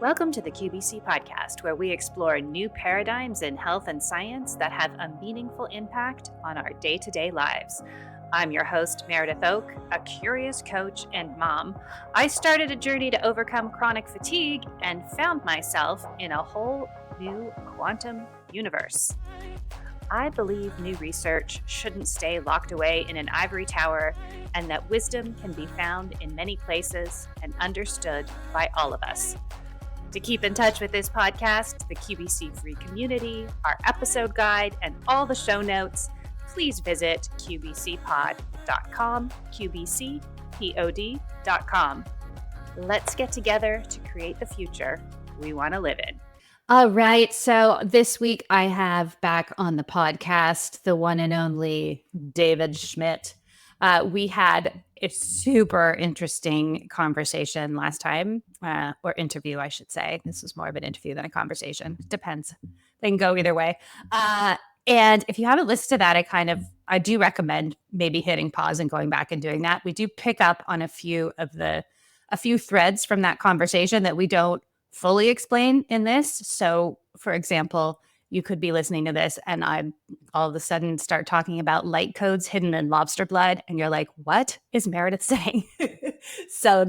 Welcome to the QBC podcast, where we explore new paradigms in health and science that have a meaningful impact on our day-to-day lives. I'm your host, Meredith Oak, a curious coach and mom. I started a journey to overcome chronic fatigue and found myself in a whole new quantum universe. I believe new research shouldn't stay locked away in an ivory tower, and that wisdom can be found in many places and understood by all of us. To keep in touch with this podcast, the QBC free community, our episode guide, and all the show notes, please visit qbcpod.com, qbcpod.com. Let's get together to create the future we want to live in. All right. So this week I have back on the podcast the one and only David Schmidt. We had a super interesting conversation last time, or interview, I should say. This was more of an interview than a conversation. Depends. They can go either way. And if you haven't listened to that, I do recommend maybe hitting pause and going back and doing that. We do pick up on a few threads from that conversation that we don't fully explain in this. So, for example, you could be listening to this and I all of a sudden start talking about light codes hidden in lobster blood. And you're like, what is Meredith saying? So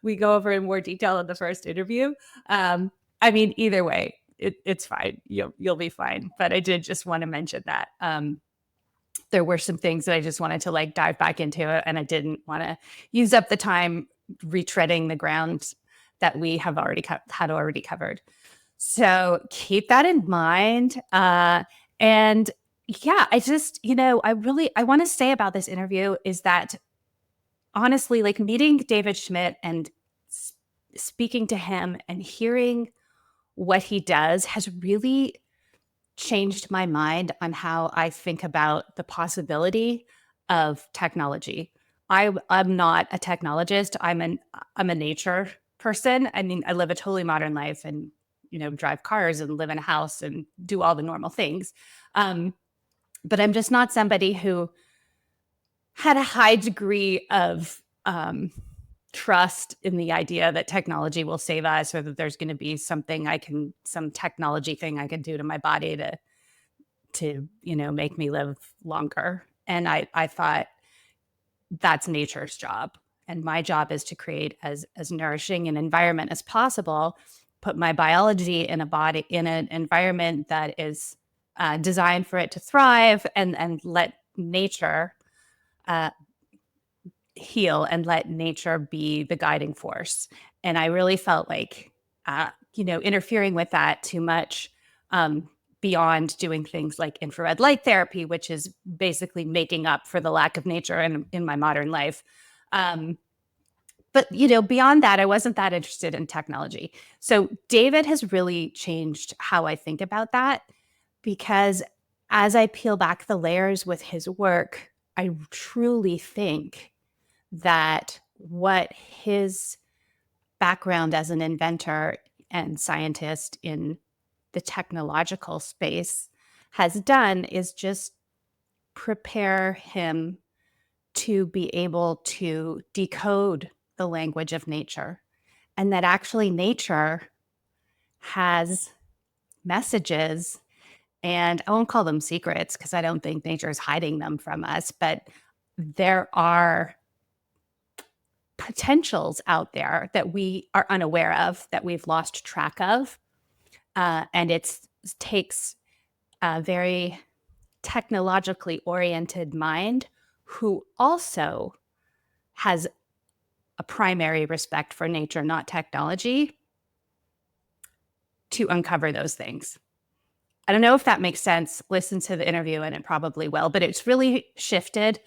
we go over in more detail in the first interview. Either way, it's fine. You'll be fine. But I did just want to mention that. There were some things that I just wanted to dive back into it. And I didn't want to use up the time retreading the ground that we have already covered. So keep that in mind. I want to say about this interview is that honestly, meeting David Schmidt and speaking to him and hearing what he does has really changed my mind on how I think about the possibility of technology. I'm not a technologist. I'm a nature person. I mean, I live a totally modern life and drive cars and live in a house and do all the normal things. But I'm just not somebody who had a high degree of trust in the idea that technology will save us, or that there's going to be some technology thing I can do to my body to make me live longer. And I thought that's nature's job. And my job is to create as nourishing an environment as possible, put my biology in an environment that is designed for it to thrive, and let nature heal and let nature be the guiding force. And I really felt like, interfering with that too much, beyond doing things like infrared light therapy, which is basically making up for the lack of nature in my modern life. But beyond that, I wasn't that interested in technology. So David has really changed how I think about that, because as I peel back the layers with his work, I truly think that what his background as an inventor and scientist in the technological space has done is just prepare him to be able to decode the language of nature, and that actually nature has messages, and I won't call them secrets because I don't think nature is hiding them from us, but there are potentials out there that we are unaware of, that we've lost track of. And it takes a very technologically oriented mind who also has a primary respect for nature, not technology, to uncover those things. I don't know if that makes sense. Listen to the interview and it probably will, but it's really shifted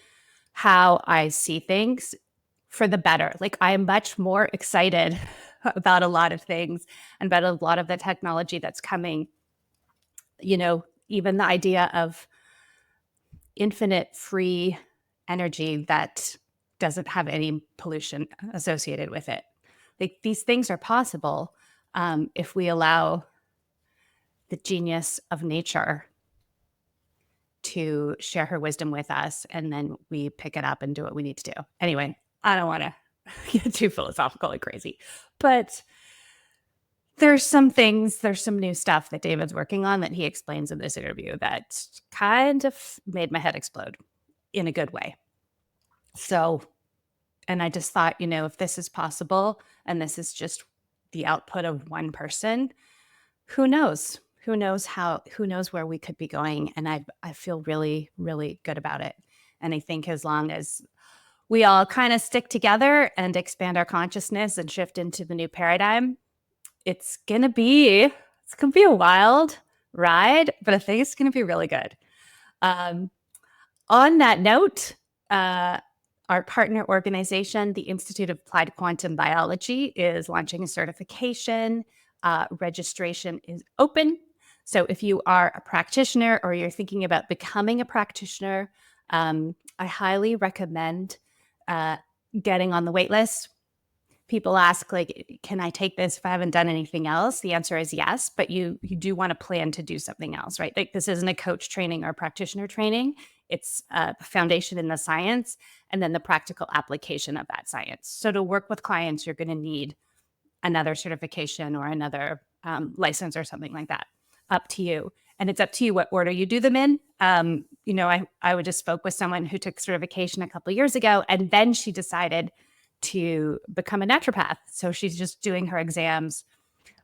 how I see things for the better. I am much more excited about a lot of things and about a lot of the technology that's coming. Even the idea of infinite free energy that doesn't have any pollution associated with it. These things are possible if we allow the genius of nature to share her wisdom with us, and then we pick it up and do what we need to do. Anyway, I don't want to get too philosophical and crazy, but there's some new stuff that David's working on that he explains in this interview that kind of made my head explode in a good way. So, and I just thought, if this is possible and this is just the output of one person, who knows? Who knows where we could be going? And I feel really, really good about it. And I think as long as we all kind of stick together and expand our consciousness and shift into the new paradigm, it's gonna be a wild ride, but I think it's gonna be really good. Um, on that note, our partner organization, the Institute of Applied Quantum Biology, is launching a certification. Registration is open. So if you are a practitioner or you're thinking about becoming a practitioner, I highly recommend getting on the wait list. People ask, like, can I take this if I haven't done anything else? The answer is yes, but you do want to plan to do something else, right? Like, this isn't a coach training or practitioner training. It's a foundation in the science and then the practical application of that science. So to work with clients, you're going to need another certification or another license or something like that. Up to you. And it's up to you what order you do them in. I just spoke with someone who took certification a couple of years ago, and then she decided to become a naturopath. So she's just doing her exams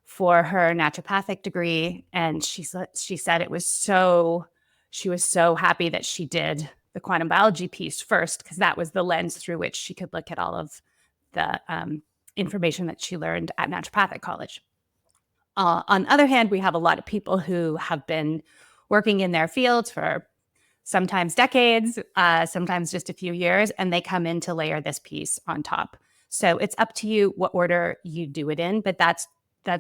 for her naturopathic degree. And she said she was so happy that she did the quantum biology piece first, because that was the lens through which she could look at all of the information that she learned at naturopathic college. On the other hand, we have a lot of people who have been working in their fields for sometimes decades, sometimes just a few years, and they come in to layer this piece on top. So it's up to you what order you do it in, but that's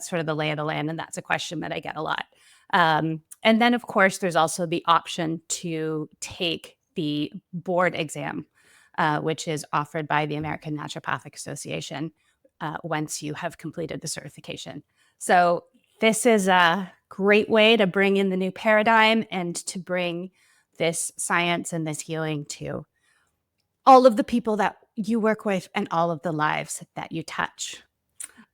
sort of the lay of the land, and that's a question that I get a lot. And then, of course, there's also the option to take the board exam, which is offered by the American Naturopathic Association once you have completed the certification. So this is a great way to bring in the new paradigm and to bring this science and this healing to all of the people that you work with and all of the lives that you touch.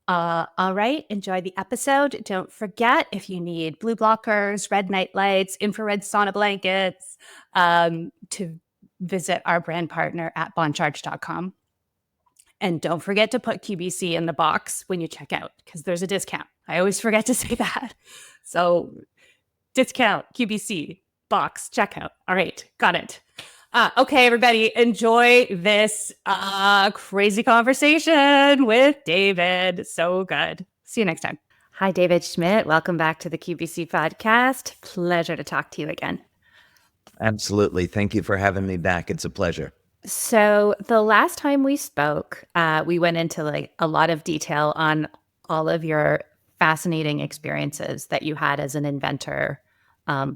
All right, enjoy the episode. Don't forget, if you need blue blockers, red night lights, infrared sauna blankets, to visit our brand partner at bondcharge.com. And don't forget to put QBC in the box when you check out, because there's a discount. I always forget to say that. So discount, QBC, box, checkout. All right, got it. Okay, everybody, enjoy this crazy conversation with David. So good. See you next time. Hi, David Schmidt. Welcome back to the QBC podcast. Pleasure to talk to you again. Absolutely. Thank you for having me back. It's a pleasure. So the last time we spoke, we went into like a lot of detail on all of your fascinating experiences that you had as an inventor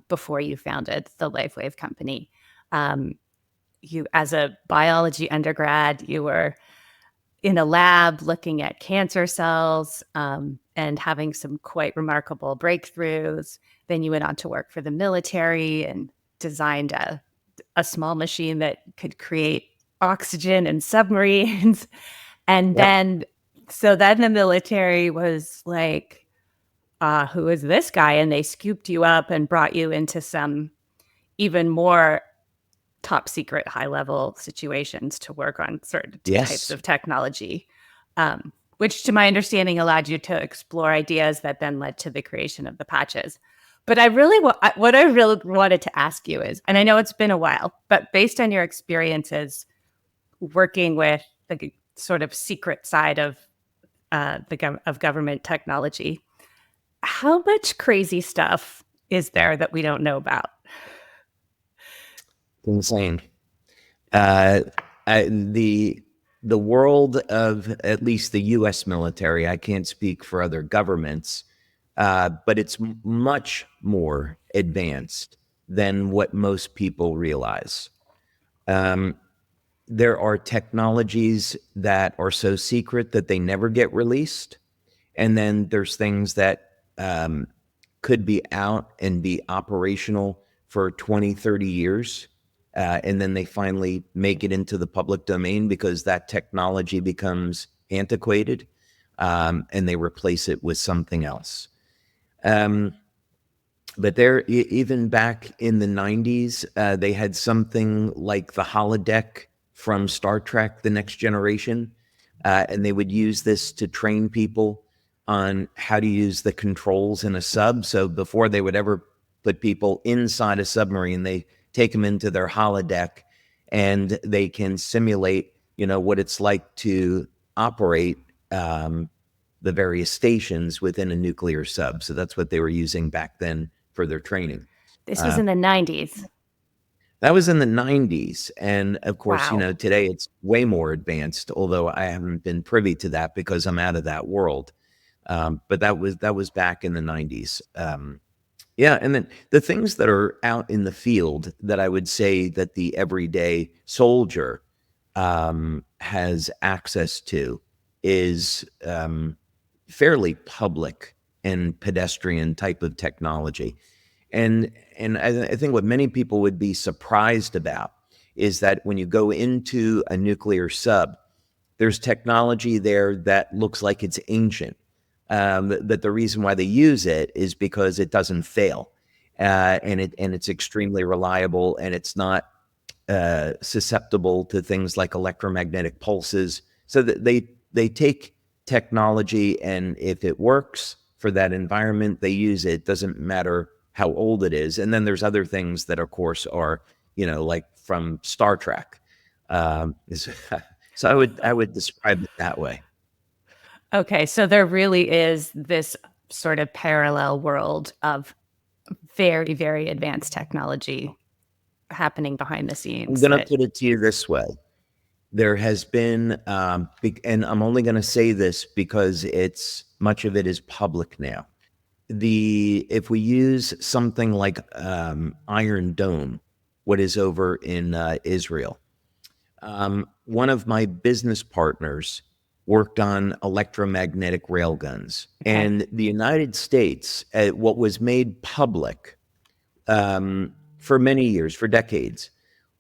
before you founded the LifeWave company. You, as a biology undergrad, you were in a lab looking at cancer cells and having some quite remarkable breakthroughs. Then you went on to work for the military and designed a small machine that could create oxygen in submarines. And then the military was like, who is this guy? And they scooped you up and brought you into some even more top secret, high level situations to work on certain types of technology, which to my understanding allowed you to explore ideas that then led to the creation of the patches. But what I really wanted to ask you is, and I know it's been a while, but based on your experiences working with the sort of secret side of government technology, how much crazy stuff is there that we don't know about? Insane. The world of at least the U.S. military, I can't speak for other governments, but it's much more advanced than what most people realize. There are technologies that are so secret that they never get released. And then there's things that could be out and be operational for 20, 30 years. And then they finally make it into the public domain because that technology becomes antiquated. and they replace it with something else. But there, even back in the 90s, they had something like the holodeck from Star Trek: The Next Generation, and they would use this to train people on how to use the controls in a sub. So before they would ever put people inside a submarine, they take them into their holodeck, and they can simulate, what it's like to operate the various stations within a nuclear sub. So that's what they were using back then for their training. This was in the 90s. That was in the 90s. And of course, Wow. Today it's way more advanced, although I haven't been privy to that because I'm out of that world. But that was back in the 90s. Yeah. And then the things that are out in the field that I would say that the everyday soldier has access to is fairly public and pedestrian type of technology. And I think what many people would be surprised about is that when you go into a nuclear sub, there's technology there that looks like it's ancient. But the reason why they use it is because it doesn't fail, and it's extremely reliable, and it's not susceptible to things like electromagnetic pulses. So that they take technology, and if it works for that environment, they use it. Doesn't matter how old it is. And then there's other things that, of course, are like from Star Trek. So I would describe it that way. Okay, so there really is this sort of parallel world of very, very advanced technology happening behind the scenes. I'm going to put it to you this way. There has been, and I'm only going to say this because much of it is public now. If we use something like Iron Dome, what is over in Israel, one of my business partners worked on electromagnetic railguns. Okay. And the United States, what was made public for many years, for decades,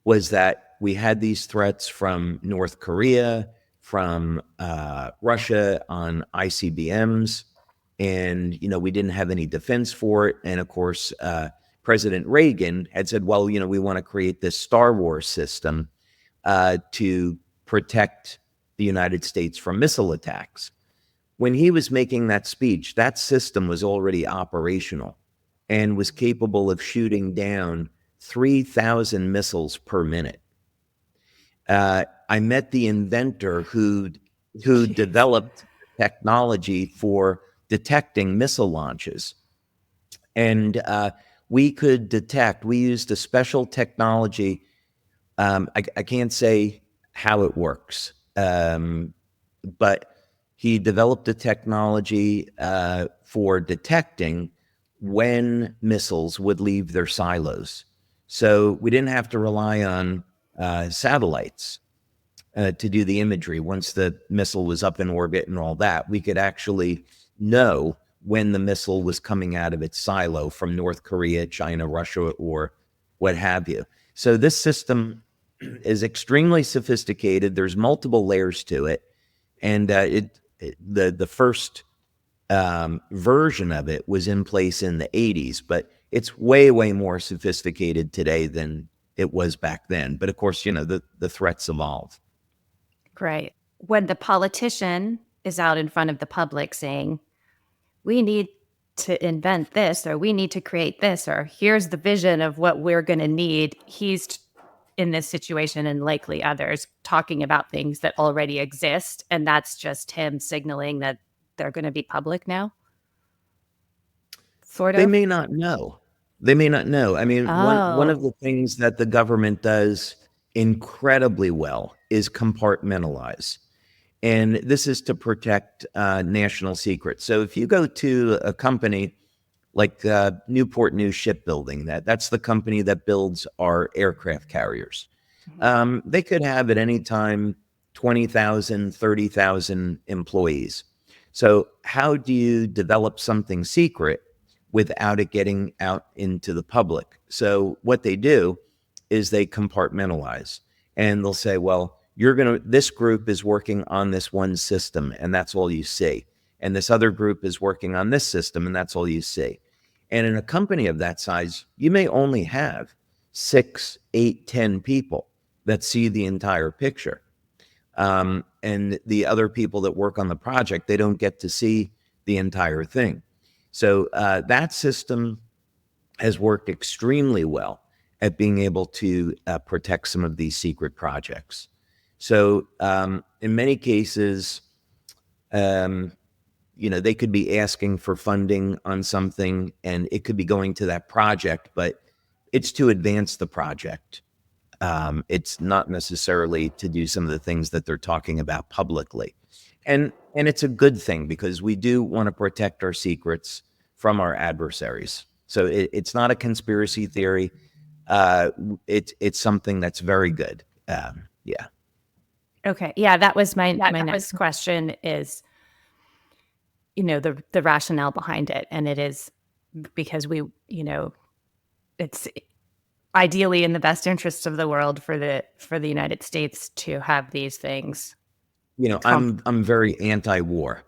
was that we had these threats from North Korea, from Russia on ICBMs, and we didn't have any defense for it. And of course, President Reagan had said, well, we want to create this Star Wars system to protect the United States from missile attacks. When he was making that speech, that system was already operational and was capable of shooting down 3,000 missiles per minute. I met the inventor who developed technology for detecting missile launches. And we used a special technology. I can't say how it works, but he developed a technology for detecting when missiles would leave their silos. So we didn't have to rely on satellites to do the imagery. Once the missile was up in orbit and all that, we could actually know when the missile was coming out of its silo from North Korea, China, Russia, or what have you. So this system is extremely sophisticated. There's multiple layers to it, and the first version of it was in place in the 80s, but it's way, way more sophisticated today than it was back then. But of course, the threats evolve. Right. When the politician is out in front of the public saying, we need to invent this, or we need to create this, or here's the vision of what we're going to need, he's in this situation, and likely others, talking about things that already exist. And that's just him signaling that they're going to be public now. Sort of. They may not know. I mean, one of the things that the government does incredibly well is compartmentalize. And this is to protect national secrets. So if you go to a company like Newport News Shipbuilding, that's the company that builds our aircraft carriers. They could have at any time 20,000, 30,000 employees. So how do you develop something secret without it getting out into the public? So what they do is they compartmentalize, and they'll say, well, this group is working on this one system and that's all you see. And this other group is working on this system and that's all you see. And in a company of that size, you may only have 6, 8, 10 people that see the entire picture. And the other people that work on the project, they don't get to see the entire thing. So that system has worked extremely well at being able to protect some of these secret projects. So in many cases, they could be asking for funding on something and it could be going to that project, but it's to advance the project. It's not necessarily to do some of the things that they're talking about publicly. And it's a good thing because we do want to protect our secrets from our adversaries. So it's not a conspiracy theory. It's something that's very good. Yeah. Okay. Yeah, that was my next question is, the rationale behind it. And it is because it's ideally in the best interest of the world for the United States to have these things. I'm very anti-war,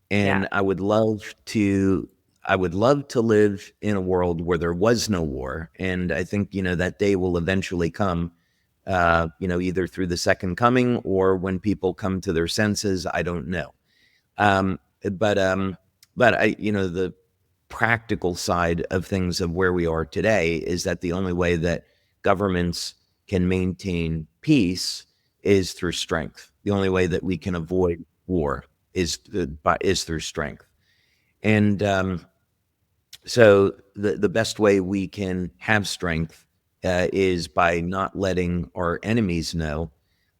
and Yeah. I would love to live in a world where there was no war. And I think, that day will eventually come, either through the second coming or when people come to their senses. I don't know. But the practical side of things of where we are today is that the only way that governments can maintain peace is through strength. The only way that we can avoid war is through strength. And so the best way we can have strength is by not letting our enemies know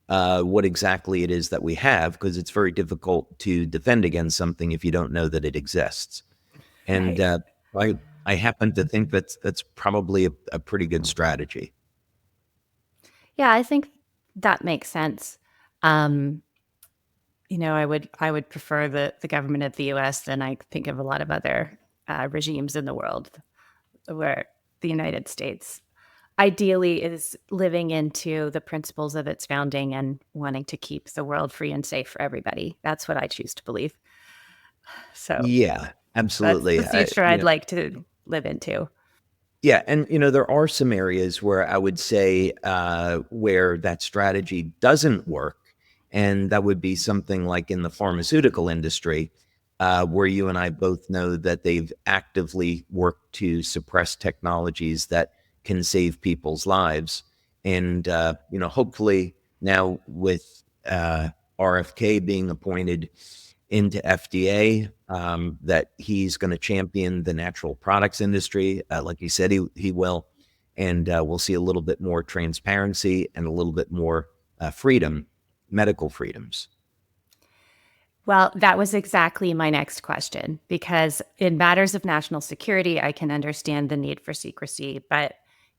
what exactly it is that we have, because it's very difficult to defend against something if you don't know that it exists. And I happen to think that's probably a pretty good strategy. Yeah, I think that makes sense. I would prefer the government of the U.S. than I think of a lot of other regimes in the world, where the United States ideally is living into the principles of its founding and wanting to keep the world free and safe for everybody. That's what I choose to believe. So Yeah, absolutely. that's the future I'd like to live into. Yeah, and there are some areas where I would say where that strategy doesn't work, and that would be something like in the pharmaceutical industry, where you and I both know that they've actively worked to suppress technologies that can save people's lives. And hopefully now with RFK being appointed into FDA, that he's going to champion the natural products industry, like he said he will, and we'll see a little bit more transparency and a little bit more freedom, medical freedoms. Well, that was exactly my next question, because in matters of national security, I can understand the need for secrecy. But,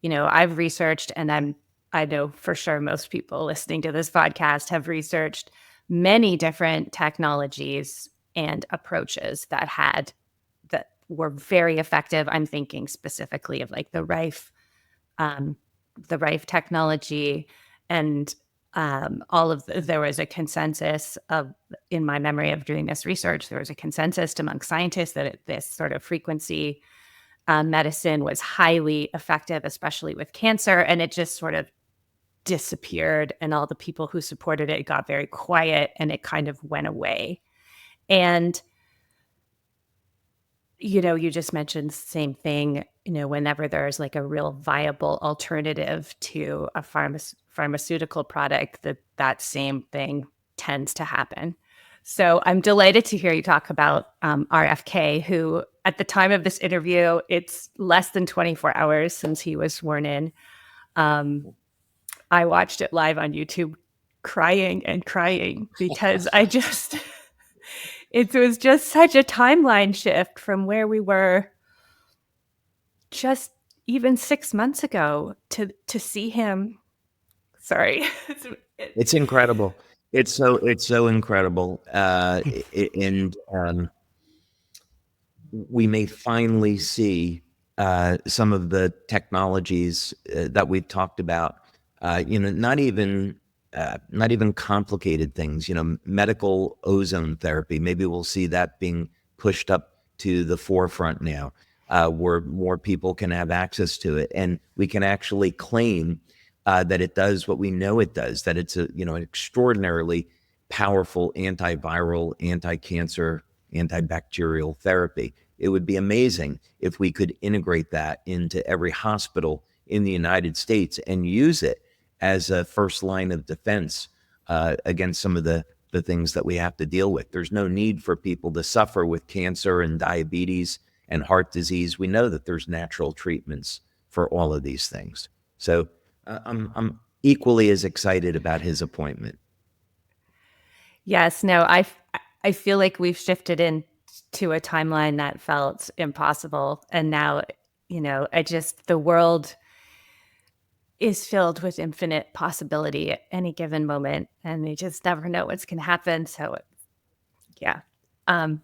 I've researched, and I know for sure most people listening to this podcast have researched many different technologies and approaches that were very effective. I'm thinking specifically of like the Rife technology, and there was a consensus in my memory of doing this research, there was a consensus among scientists that this sort of frequency medicine was highly effective, especially with cancer, and it just sort of disappeared, and all the people who supported it got very quiet, and it kind of went away. And you just mentioned the same thing, whenever there's like a real viable alternative to a pharmaceutical product, that same thing tends to happen. So I'm delighted to hear you talk about RFK, who at the time of this interview, it's less than 24 hours since he was sworn in. I watched it live on YouTube crying and crying because it was just such a timeline shift from where we were just even 6 months ago to see him. Sorry. It's incredible. It's so incredible. And we may finally see some of the technologies that we've talked about, not even not even complicated things, medical ozone therapy. Maybe we'll see that being pushed up to the forefront now, where more people can have access to it. And we can actually claim that it does what we know it does, that it's an extraordinarily powerful antiviral, anti-cancer, antibacterial therapy. It would be amazing if we could integrate that into every hospital in the United States and use it as a first line of defense against some of the things that we have to deal with. There's no need for people to suffer with cancer and diabetes and heart disease. We know that there's natural treatments for all of these things. So I'm equally as excited about his appointment. Yes, no, I feel like we've shifted into a timeline that felt impossible. And now, the world is filled with infinite possibility at any given moment. And you just never know what's going to happen. So, yeah. And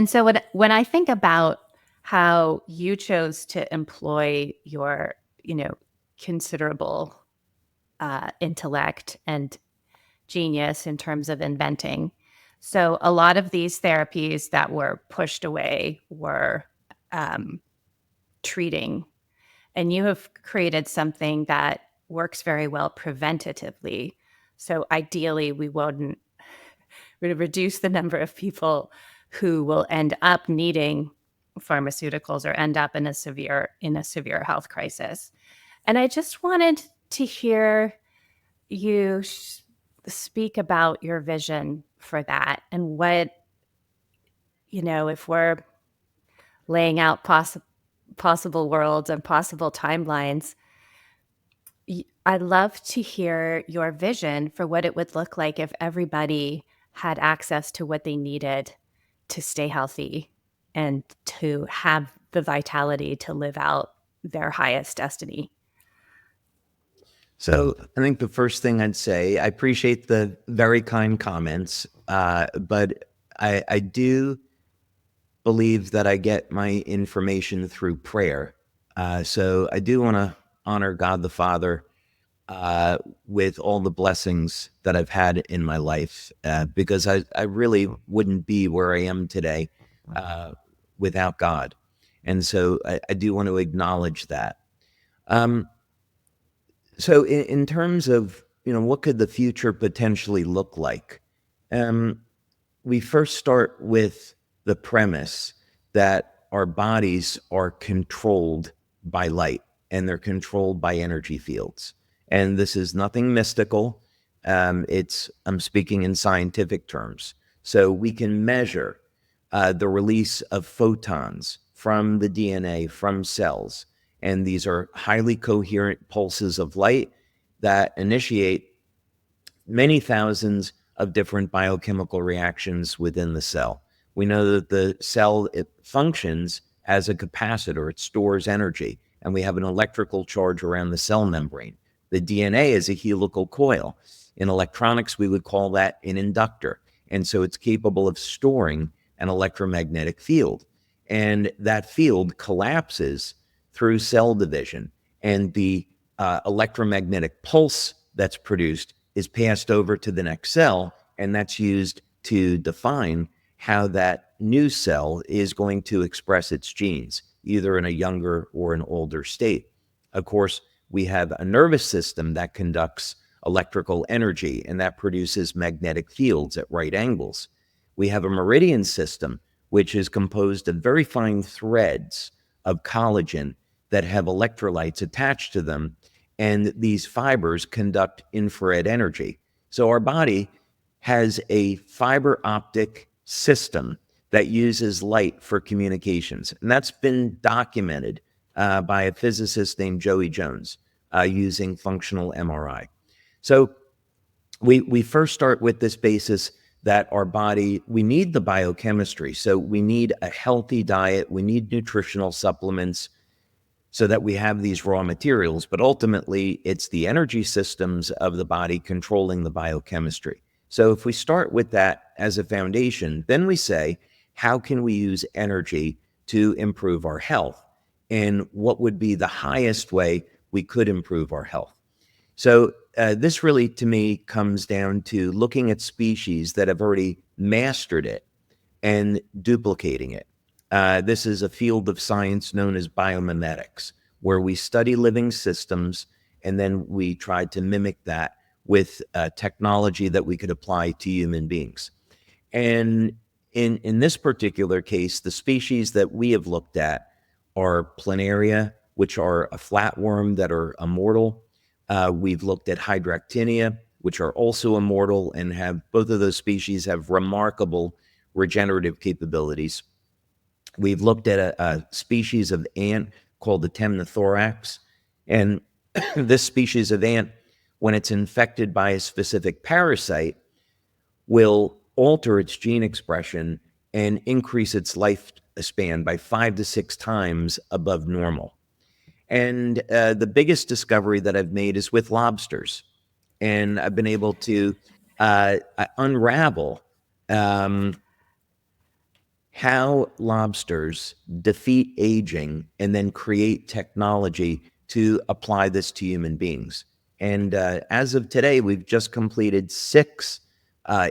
so when I think about how you chose to employ your, considerable intellect and genius in terms of inventing. So a lot of these therapies that were pushed away were treating, and you have created something that works very well preventatively. So ideally, we wouldn't reduce the number of people who will end up needing pharmaceuticals or end up in a severe health crisis. And I just wanted to hear you speak about your vision for that and what, if we're laying out possible worlds and possible timelines, I'd love to hear your vision for what it would look like if everybody had access to what they needed to stay healthy and to have the vitality to live out their highest destiny. So I think the first thing I'd say, I appreciate the very kind comments, but I do believe that I get my information through prayer. So I do want to honor God the Father with all the blessings that I've had in my life, because I really wouldn't be where I am today without God. And so I do want to acknowledge that. So in terms of, what could the future potentially look like? We first start with the premise that our bodies are controlled by light and they're controlled by energy fields. And this is nothing mystical. I'm speaking in scientific terms. So we can measure the release of photons from the DNA, from cells. And these are highly coherent pulses of light that initiate many thousands of different biochemical reactions within the cell. We know that the cell, it functions as a capacitor. It stores energy, and we have an electrical charge around the cell membrane. The DNA is a helical coil. In electronics, we would call that an inductor. And so it's capable of storing an electromagnetic field. And that field collapses through cell division. And the electromagnetic pulse that's produced is passed over to the next cell, and that's used to define how that new cell is going to express its genes, either in a younger or an older state. Of course, we have a nervous system that conducts electrical energy, and that produces magnetic fields at right angles. We have a meridian system, which is composed of very fine threads of collagen that have electrolytes attached to them, and these fibers conduct infrared energy. So our body has a fiber optic system that uses light for communications. And that's been documented by a physicist named Joey Jones using functional MRI. So we first start with this basis that our body, we need the biochemistry. So we need a healthy diet. We need nutritional supplements so that we have these raw materials. But ultimately, it's the energy systems of the body controlling the biochemistry. So if we start with that as a foundation, then we say, how can we use energy to improve our health? And what would be the highest way we could improve our health? So this really, to me, comes down to looking at species that have already mastered it and duplicating it. This is a field of science known as biomimetics, where we study living systems and then we try to mimic that with technology that we could apply to human beings. And in this particular case, the species that we have looked at are planaria, which are a flatworm that are immortal. We've looked at hydractinia, which are also immortal and have both of those species have remarkable regenerative capabilities. We've looked at a species of ant called the temnothorax. And this species of ant, when it's infected by a specific parasite, will alter its gene expression and increase its lifespan by 5 to 6 times above normal. And the biggest discovery that I've made is with lobsters. And I've been able to unravel how lobsters defeat aging and then create technology to apply this to human beings. And as of today, we've just completed 6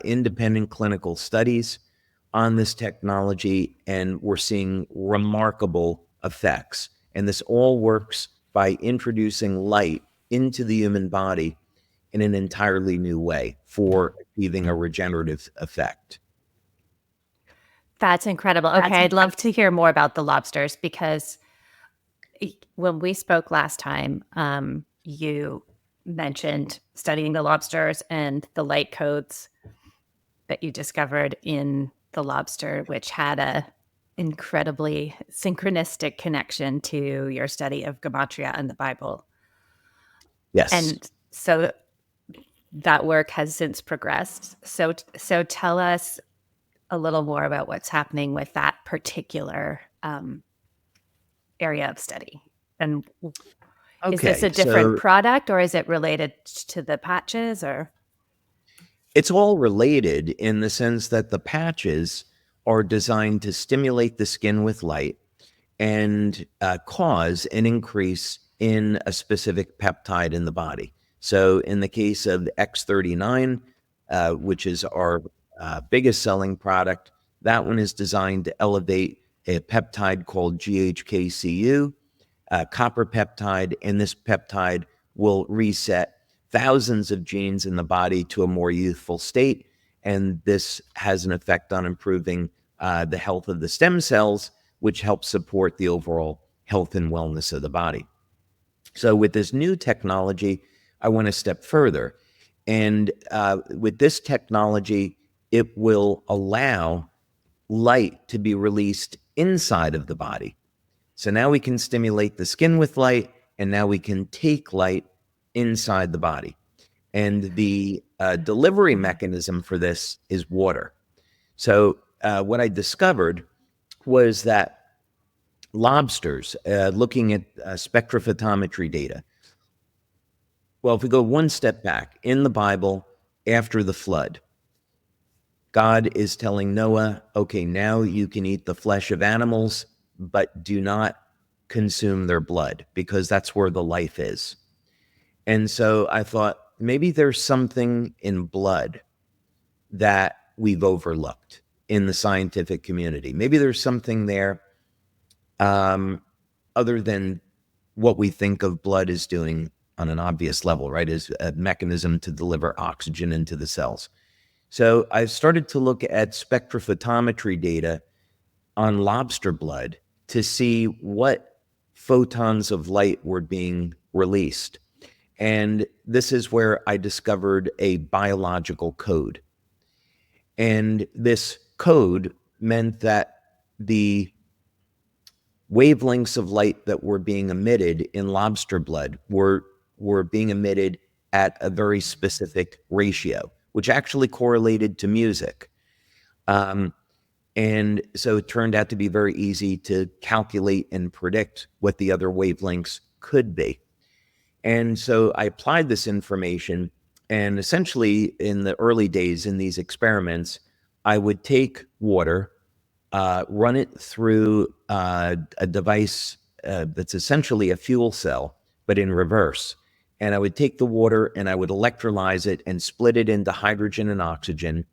independent clinical studies on this technology, and we're seeing remarkable effects. And this all works by introducing light into the human body in an entirely new way for achieving a regenerative effect. That's incredible. Okay, I'd love to hear more about the lobsters because when we spoke last time, you mentioned studying the lobsters and the light codes that you discovered in the lobster, which had a incredibly synchronistic connection to your study of gematria and the Bible. Yes. And so that work has since progressed. So tell us a little more about what's happening with that particular area of study. And is this a different product, or is it related to the patches, or? It's all related in the sense that the patches are designed to stimulate the skin with light and cause an increase in a specific peptide in the body. So in the case of X39, which is our biggest selling product, that one is designed to elevate a peptide called GHKCU, copper peptide, and this peptide will reset thousands of genes in the body to a more youthful state. And this has an effect on improving the health of the stem cells, which helps support the overall health and wellness of the body. So with this new technology, I went a step further. And with this technology, it will allow light to be released inside of the body. So now we can stimulate the skin with light, and now we can take light inside the body. And the delivery mechanism for this is water. So what I discovered was that lobsters, looking at spectrophotometry data, well, if we go one step back, in the Bible, after the flood, God is telling Noah, okay, now you can eat the flesh of animals, but do not consume their blood because that's where the life is. And so I thought maybe there's something in blood that we've overlooked in the scientific community. Maybe there's something there other than what we think of blood as doing on an obvious level, right? As a mechanism to deliver oxygen into the cells. So I started to look at spectrophotometry data on lobster blood to see what photons of light were being released. And this is where I discovered a biological code. And this code meant that the wavelengths of light that were being emitted in lobster blood were being emitted at a very specific ratio, which actually correlated to music. And so it turned out to be very easy to calculate and predict what the other wavelengths could be. And so I applied this information, and essentially in the early days in these experiments, I would take water, run it through a device that's essentially a fuel cell, but in reverse. and I would take the water and I would electrolyze it and split it into hydrogen and oxygen,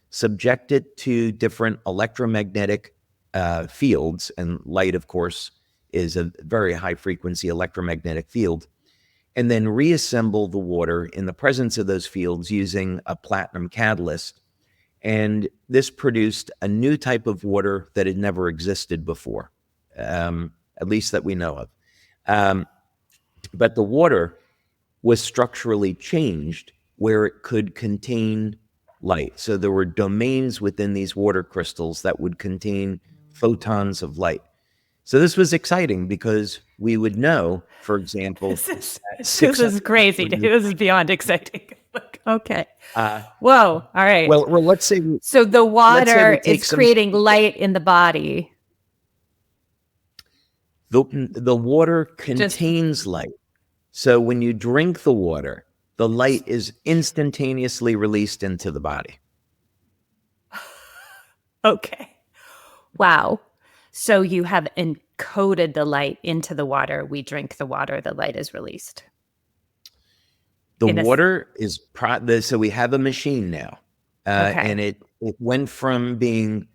subject it to different electromagnetic fields, and light, of course, is a very high frequency electromagnetic field, and then reassemble the water in the presence of those fields using a platinum catalyst. And this produced a new type of water that had never existed before, at least that we know of. But the water was structurally changed where it could contain light. So there were domains within these water crystals that would contain photons of light. So this was exciting because we would know, for example, this is crazy. This is beyond exciting. Okay. Whoa. All right. Well, let's say. So the water is creating light in the body. The water contains light. So when you drink the water, the light is instantaneously released into the body. Okay. Wow. So you have encoded the light into the water. We drink the water, the light is released. The water is, so we have a machine now. And it went from being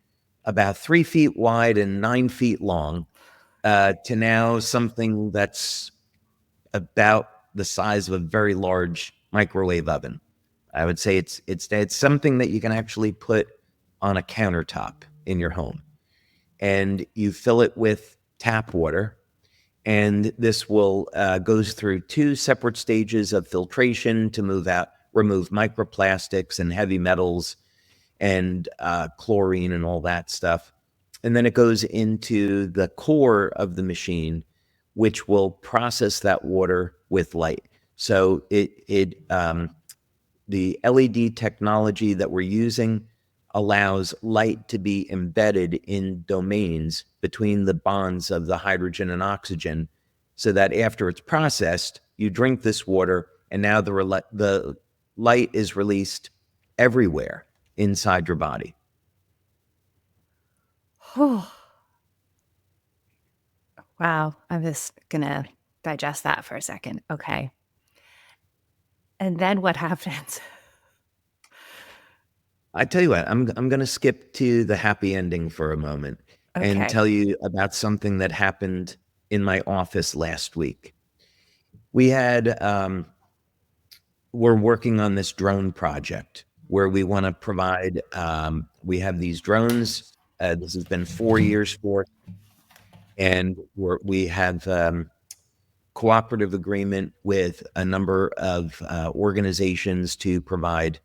about 3 feet wide and 9 feet long to now something that's about the size of a very large microwave oven. I would say it's something that you can actually put on a countertop in your home. And you fill it with tap water, and this will goes through 2 separate stages of filtration to remove microplastics and heavy metals and chlorine and all that stuff. And then it goes into the core of the machine, which will process that water with light. So the LED technology that we're using allows light to be embedded in domains between the bonds of the hydrogen and oxygen, so that after it's processed, you drink this water, and now the light is released everywhere inside your body. Wow. I'm just going to digest that for a second. Okay. And then what happens? I tell you what, I'm going to skip to the happy ending for a moment and tell you about something that happened in my office last week. We had, we're working on this drone project where we want to provide, we have these drones. This has been 4 years for, and we have cooperative agreement with a number of organizations to provide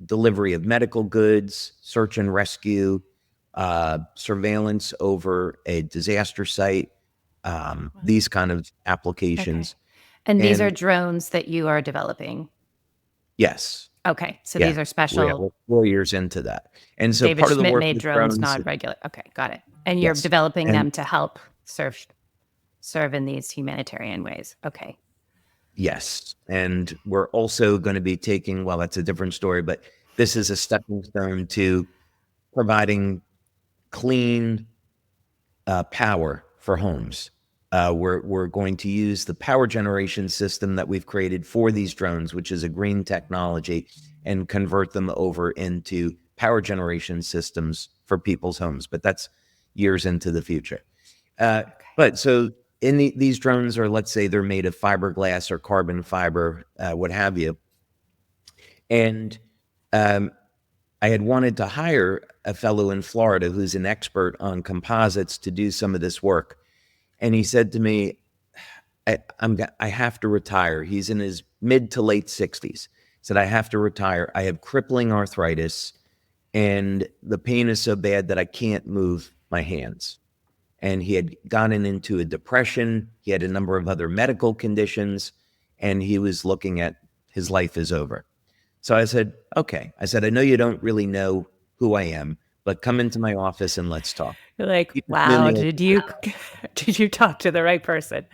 delivery of medical goods, search and rescue, surveillance over a disaster site, these kind of applications. And these are drones that you are developing? Yes. Okay. So these are special. We're 4 years into that. And so David part of the Schmidt work made with drones, not regular. Okay. Got it. And you're developing them to help serve in these humanitarian ways. Okay. Yes. And we're also going to be taking, well, that's a different story, but this is a stepping stone to providing clean power for homes. We're going to use the power generation system that we've created for these drones, which is a green technology, and convert them over into power generation systems for people's homes. But that's years into the future. But so these drones are, let's say they're made of fiberglass or carbon fiber, what have you. And I had wanted to hire a fellow in Florida who's an expert on composites to do some of this work. And he said to me, I have to retire. He's in his mid to late 60s. He said, I have to retire. I have crippling arthritis, and the pain is so bad that I can't move my hands. And he had gotten into a depression. He had a number of other medical conditions, and he was looking at his life is over. So I said, okay. I said, I know you don't really know who I am, but come into my office and let's talk. You're like, wow, did you talk to the right person?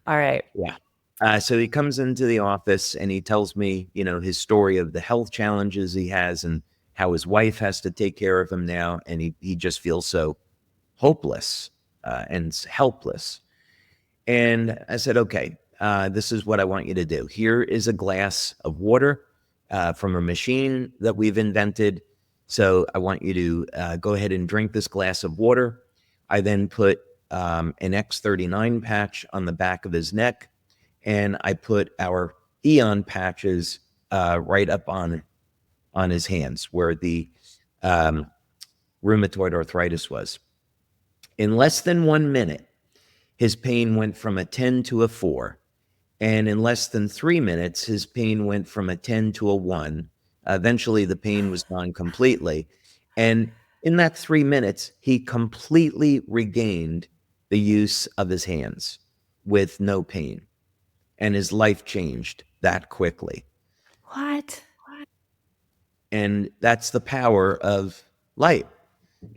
All right. Yeah. So he comes into the office and he tells me, his story of the health challenges he has and how his wife has to take care of him now. And he just feels so hopeless and helpless. And I said, okay, this is what I want you to do. Here is a glass of water from a machine that we've invented. So I want you to go ahead and drink this glass of water. I then put an X39 patch on the back of his neck, and I put our Eon patches right up on his hands where the rheumatoid arthritis was. In less than 1 minute, his pain went from a 10 to a 4. And in less than 3 minutes, his pain went from a 10 to a 1. Eventually, the pain was gone completely. And in that 3 minutes, he completely regained the use of his hands with no pain. And his life changed that quickly. What? And that's the power of light,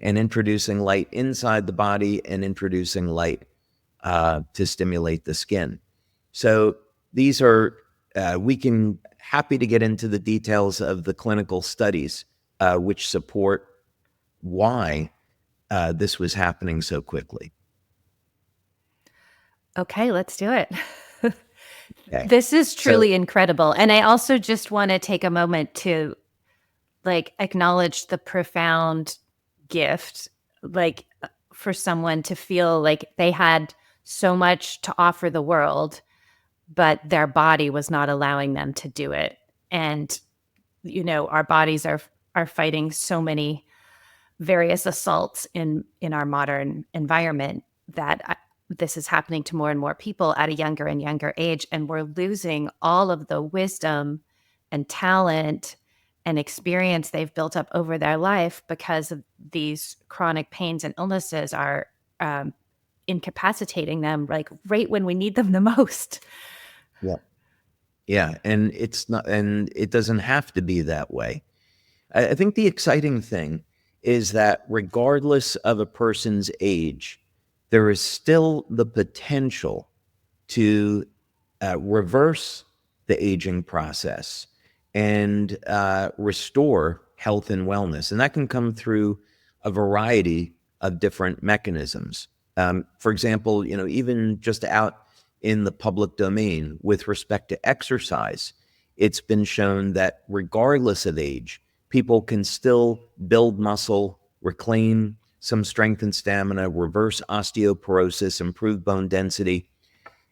and introducing light inside the body and introducing light to stimulate the skin. So these are, we can happy to get into the details of the clinical studies which support why this was happening so quickly. Okay, let's do it. Okay. This is truly incredible. And I also just want to take a moment to acknowledge the profound gift, for someone to feel like they had so much to offer the world, but their body was not allowing them to do it. And, our bodies are fighting so many various assaults in our modern environment that this is happening to more and more people at a younger and younger age. And we're losing all of the wisdom and talent and experience they've built up over their life because of these chronic pains and illnesses are incapacitating them right when we need them the most. Yeah. Yeah. And it's not, and it doesn't have to be that way. I think the exciting thing is that regardless of a person's age, there is still the potential to reverse the aging process and restore health and wellness. And that can come through a variety of different mechanisms. For example, even just out in the public domain with respect to exercise, it's been shown that regardless of age, people can still build muscle, reclaim some strength and stamina, reverse osteoporosis, improve bone density,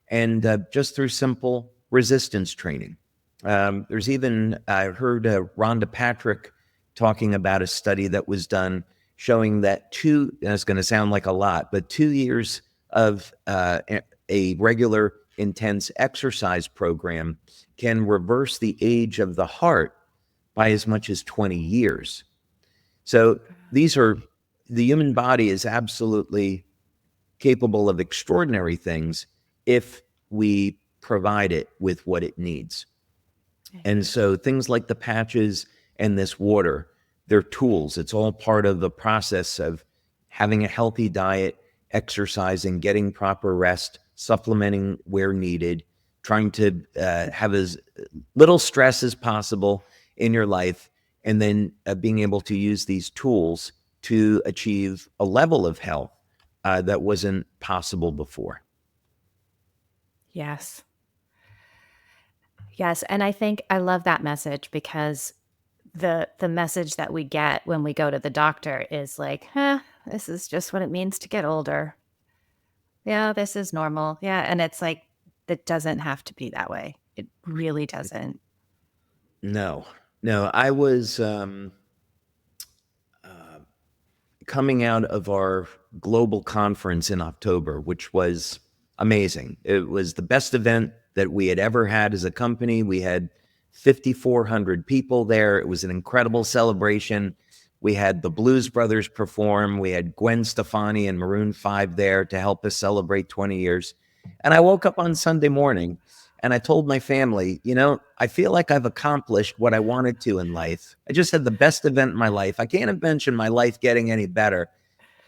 and just through simple resistance training. There's even, I heard Rhonda Patrick talking about a study that was done showing that and it's going to sound like a lot, but 2 years of a regular intense exercise program can reverse the age of the heart by as much as 20 years. So the human body is absolutely capable of extraordinary things if we provide it with what it needs. And so things like the patches and this water, they're tools. It's all part of the process of having a healthy diet, exercising, getting proper rest, supplementing where needed, trying to have as little stress as possible in your life, and then being able to use these tools to achieve a level of health that wasn't possible before. Yes. Yes. And I think I love that message because the message that we get when we go to the doctor is this is just what it means to get older. Yeah, this is normal. Yeah. And it's it doesn't have to be that way. It really doesn't. No. I was coming out of our global conference in October, which was amazing. It was the best event that we had ever had as a company. We had 5,400 people there. It was an incredible celebration. We had the Blues Brothers perform. We had Gwen Stefani and Maroon 5 there to help us celebrate 20 years. And I woke up on Sunday morning and I told my family, I feel like I've accomplished what I wanted to in life. I just had the best event in my life. I can't imagine my life getting any better.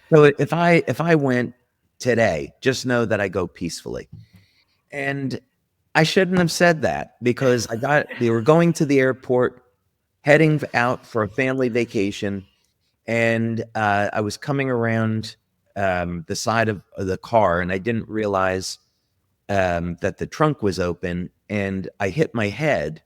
So if I went today, just know that I go peacefully. And I shouldn't have said that because we were going to the airport, heading out for a family vacation. And I was coming around the side of the car and I didn't realize that the trunk was open, and I hit my head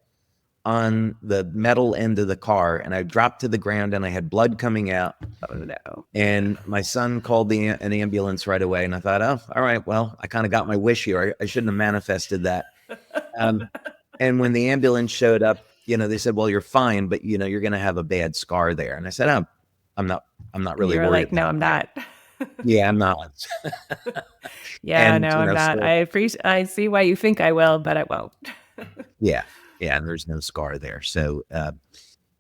on the metal end of the car, and I dropped to the ground, and I had blood coming out. Oh no. And my son called an ambulance right away, and I thought, oh, all right, well, I kind of got my wish here. I shouldn't have manifested that. And when the ambulance showed up, they said, well, you're fine, but you're going to have a bad scar there. And I said, oh, I'm not really You're worried. like, no, I'm not. Yeah, I'm not. Yeah, And, no, I'm not. so, I see why you think I will, but I won't. yeah, and there's no scar there. So,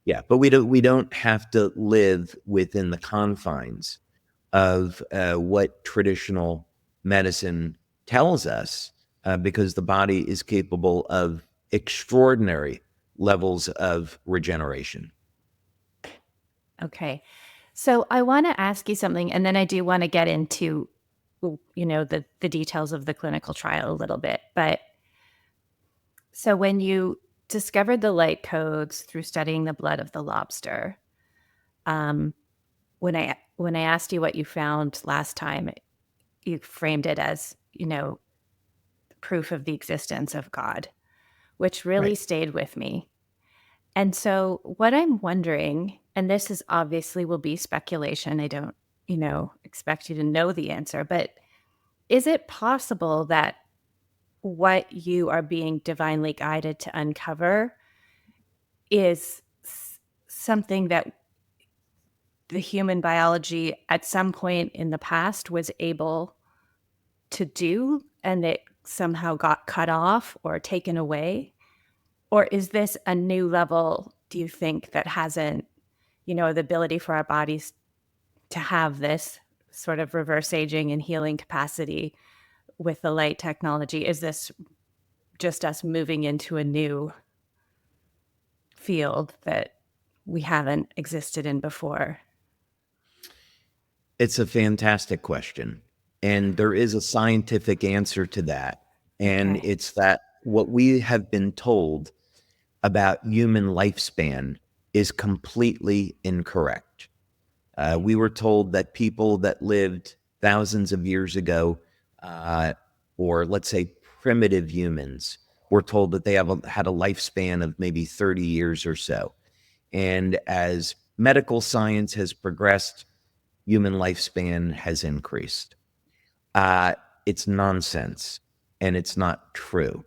yeah, but we don't have to live within the confines of what traditional medicine tells us, because the body is capable of extraordinary levels of regeneration. Okay. So I want to ask you something, and then I do want to get into, the details of the clinical trial a little bit. But so when you discovered the light codes through studying the blood of the lobster, um, when I asked you what you found last time, you framed it as, proof of the existence of God, which really Right. stayed with me. And so what I'm wondering, and this is obviously will be speculation, I don't, expect you to know the answer, but is it possible that what you are being divinely guided to uncover is something that the human biology at some point in the past was able to do and it somehow got cut off or taken away? Or is this a new level, do you think, that hasn't, the ability for our bodies to have this sort of reverse aging and healing capacity with the light technology? Is this just us moving into a new field that we haven't existed in before? It's a fantastic question. And there is a scientific answer to that. And Okay. it's that what we have been told about human lifespan is completely incorrect. We were told that people that lived thousands of years ago, or let's say primitive humans, were told that they had a lifespan of maybe 30 years or so. And as medical science has progressed, human lifespan has increased. It's nonsense, and it's not true.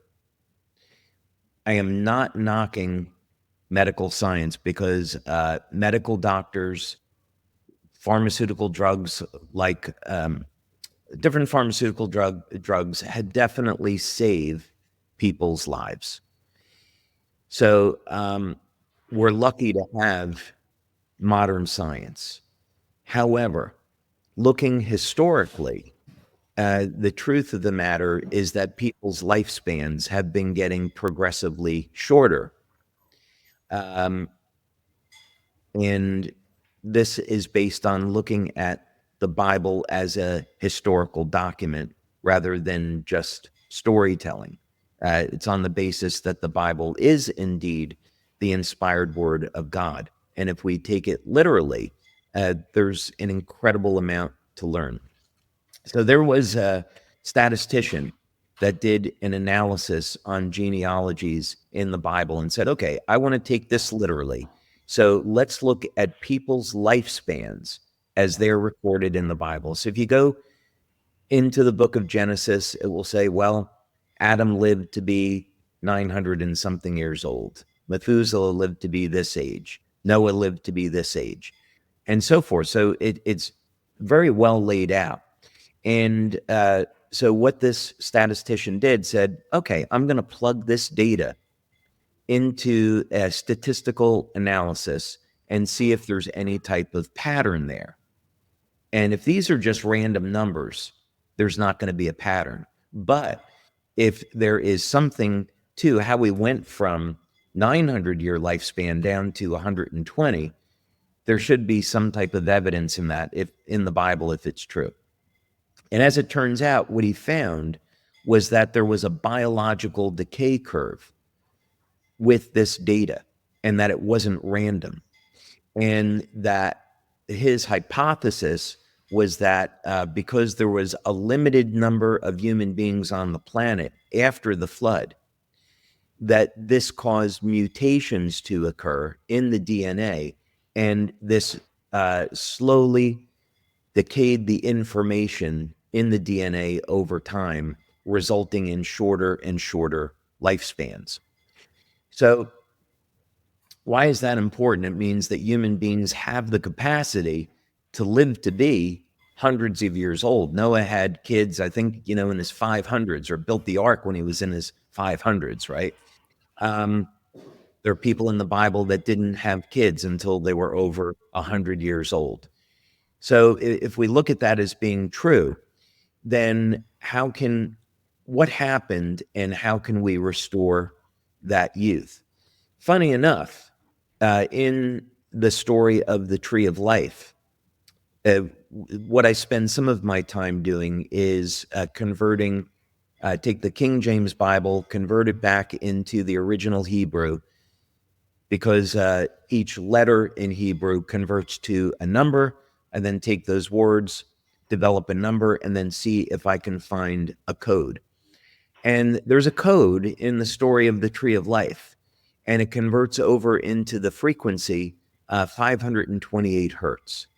I am not knocking medical science, because medical doctors, pharmaceutical drugs, like different pharmaceutical drugs had definitely saved people's lives. So we're lucky to have modern science. However, looking historically, the truth of the matter is that people's lifespans have been getting progressively shorter. Um, and this is based on looking at the Bible as a historical document rather than just storytelling. It's on the basis that the Bible is indeed the inspired word of God. And if we take it literally, there's an incredible amount to learn. So there was a statistician that did an analysis on genealogies in the Bible and said, okay, I want to take this literally. So let's look at people's lifespans as they're recorded in the Bible. So if you go into the book of Genesis, it will say, well, Adam lived to be 900 and something years old. Methuselah lived to be this age. Noah lived to be this age, and so forth. So it's very well laid out. And so what this statistician did said, okay, I'm going to plug this data into a statistical analysis and see if there's any type of pattern there. And if these are just random numbers, there's not going to be a pattern. But if there is something to how we went from 900-year lifespan down to 120, there should be some type of evidence in that, if in the Bible, if it's true. And as it turns out, what he found was that there was a biological decay curve with this data, and that it wasn't random. And that his hypothesis was that because there was a limited number of human beings on the planet after the flood, that this caused mutations to occur in the DNA, and this slowly decayed the information in the DNA over time, resulting in shorter and shorter lifespans. So why is that important? It means that human beings have the capacity to live to be hundreds of years old. Noah had kids, I think, in his 500s, or built the ark when he was in his 500s, right? There are people in the Bible that didn't have kids until they were over 100 years old. So if we look at that as being true, then what happened and how can we restore that youth? Funny enough, in the story of the tree of life, what I spend some of my time doing is take the King James Bible, convert it back into the original Hebrew, because each letter in Hebrew converts to a number, and then take those words, develop a number, and then see if I can find a code. And there's a code in the story of the tree of life, and it converts over into the frequency 528 hertz.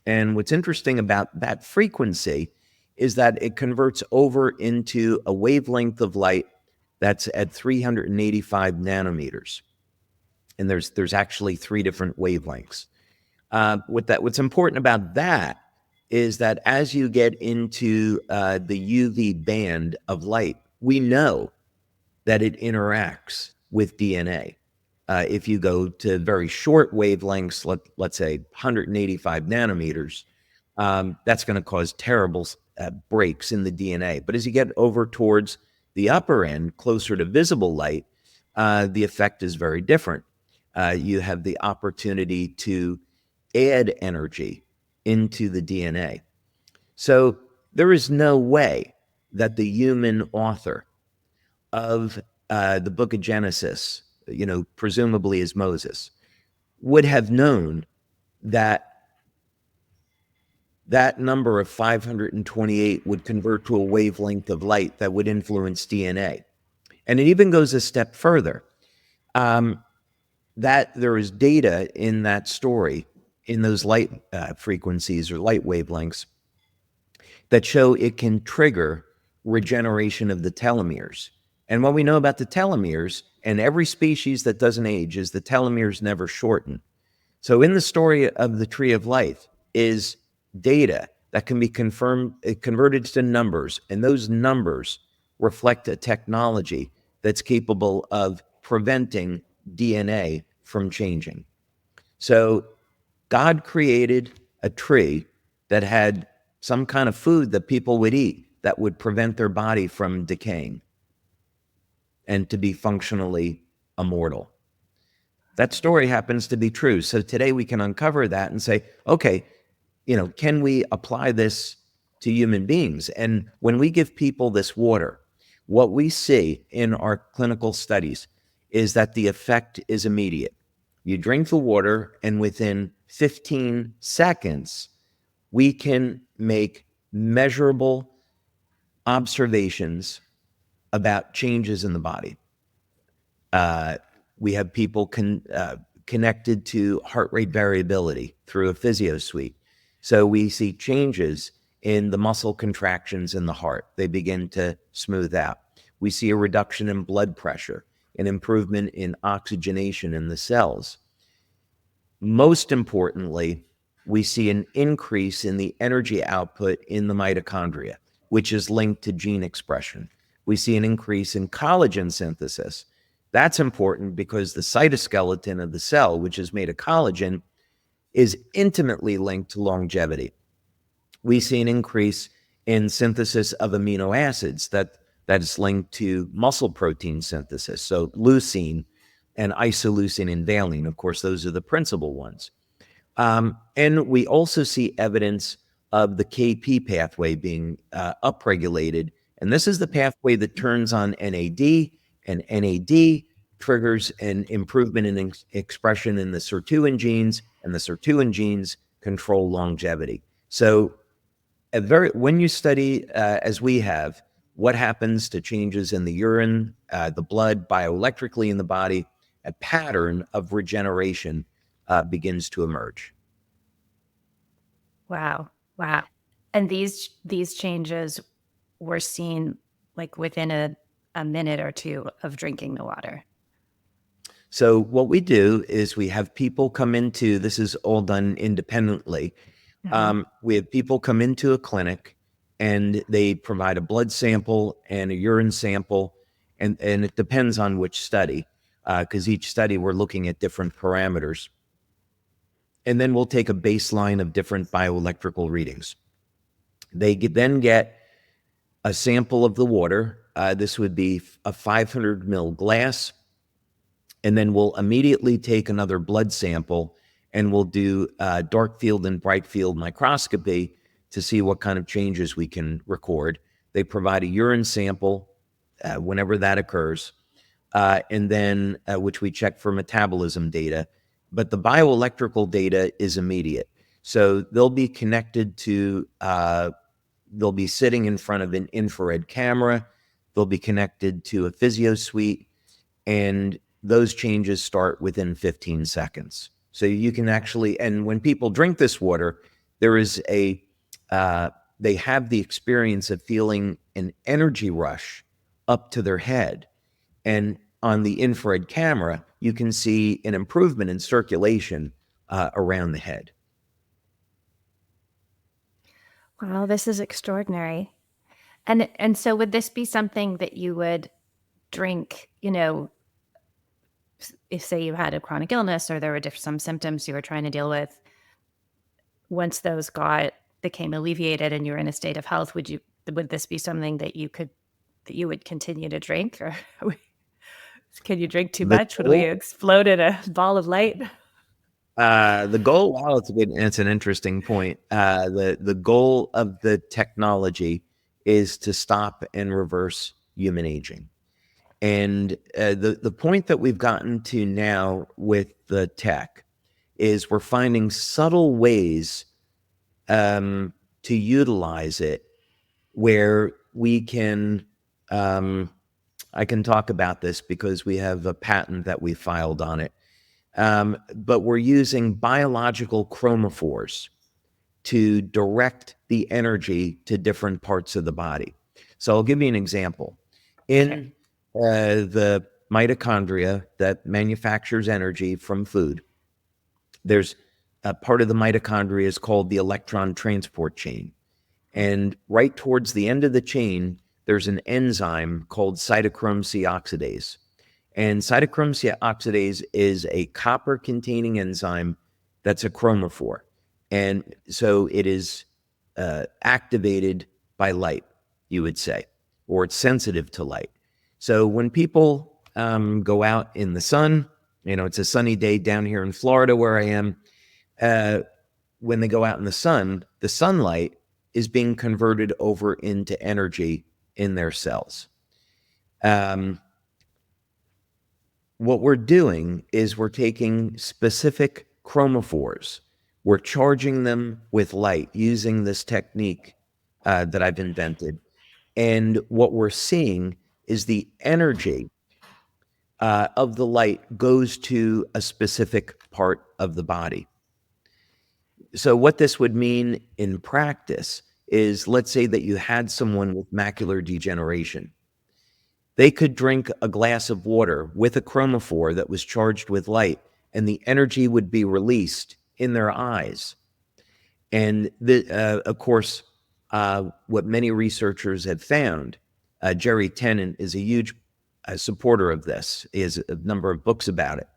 And what's interesting about that frequency is that it converts over into a wavelength of light that's at 385 nanometers. And there's actually 3 different wavelengths. What's important about that is that as you get into the UV band of light, we know that it interacts with DNA. If you go to very short wavelengths, let's say 185 nanometers, that's going to cause terrible breaks in the DNA. But as you get over towards the upper end, closer to visible light, the effect is very different. You have the opportunity to add energy into the DNA. So there is no way that the human author of the book of Genesis, presumably as Moses, would have known that that number of 528 would convert to a wavelength of light that would influence DNA. And it even goes a step further. That there is data in that story, in those light frequencies or light wavelengths, that show it can trigger regeneration of the telomeres. And what we know about the telomeres, and every species that doesn't age, is the telomeres never shorten. So in the story of the tree of life is data that can be converted to numbers, and those numbers reflect a technology that's capable of preventing DNA from changing. So God created a tree that had some kind of food that people would eat that would prevent their body from decaying and to be functionally immortal. That story happens to be true. So today we can uncover that and say, okay, can we apply this to human beings? And when we give people this water, what we see in our clinical studies is that the effect is immediate. You drink the water, and within 15 seconds, we can make measurable observations about changes in the body. We have people connected to heart rate variability through a physio suite. So we see changes in the muscle contractions in the heart. They begin to smooth out. We see a reduction in blood pressure, an improvement in oxygenation in the cells. Most importantly, we see an increase in the energy output in the mitochondria, which is linked to gene expression. We see an increase in collagen synthesis. That's important because the cytoskeleton of the cell, which is made of collagen, is intimately linked to longevity. We see an increase in synthesis of amino acids that is linked to muscle protein synthesis. So leucine and isoleucine and valine, of course, those are the principal ones. And we also see evidence of the KP pathway being upregulated. And this is the pathway that turns on NAD, and NAD triggers an improvement in expression in the sirtuin genes, and the sirtuin genes control longevity. So When you study, as we have, what happens to changes in the urine, the blood, bioelectrically in the body, a pattern of regeneration begins to emerge. Wow. Wow. And these changes were seen like within a minute or two of drinking the water. So what we do is we have people come into, this is all done independently. We have people come into a clinic and they provide a blood sample and a urine sample, and it depends on which study, because each study we're looking at different parameters. And then we'll take a baseline of different bioelectrical readings. They then get a sample of the water. This would be a 500 ml glass. And then we'll immediately take another blood sample and we'll do dark field and bright field microscopy to see what kind of changes we can record. They provide a urine sample whenever that occurs, and then which we check for metabolism data. But the bioelectrical data is immediate. So they'll be connected to, they'll be sitting in front of an infrared camera. They'll be connected to a physio suite, and those changes start within 15 seconds. So you can actually, and when people drink this water, there is they have the experience of feeling an energy rush up to their head. And on the infrared camera, you can see an improvement in circulation around the head. Wow, this is extraordinary. And so would this be something that you would drink, if say you had a chronic illness or there were some symptoms you were trying to deal with, once those became alleviated and you're in a state of health, would this be something that you would continue to drink? Or can you drink too much? Would we explode in a ball of light? The goal, wow, it's an interesting point. The goal of the technology is to stop and reverse human aging. And the point that we've gotten to now with the tech is we're finding subtle ways to utilize it where we can, I can talk about this because we have a patent that we filed on it. But we're using biological chromophores to direct the energy to different parts of the body. So I'll give you an example. In the mitochondria that manufactures energy from food, there's a part of the mitochondria is called the electron transport chain. And right towards the end of the chain, there's an enzyme called cytochrome C oxidase. And cytochrome C oxidase is a copper-containing enzyme that's a chromophore. And so it is activated by light, you would say, or it's sensitive to light. So when people go out in the sun, it's a sunny day down here in Florida where I am, when they go out in the sunlight is being converted over into energy in their cells. What we're doing is we're taking specific chromophores, we're charging them with light using this technique that I've invented. And what we're seeing is the energy of the light goes to a specific part of the body. So what this would mean in practice is, let's say that you had someone with macular degeneration. They could drink a glass of water with a chromophore that was charged with light, and the energy would be released in their eyes. And of course, what many researchers have found, Jerry Tennant is a huge supporter of this. He has a number of books about it,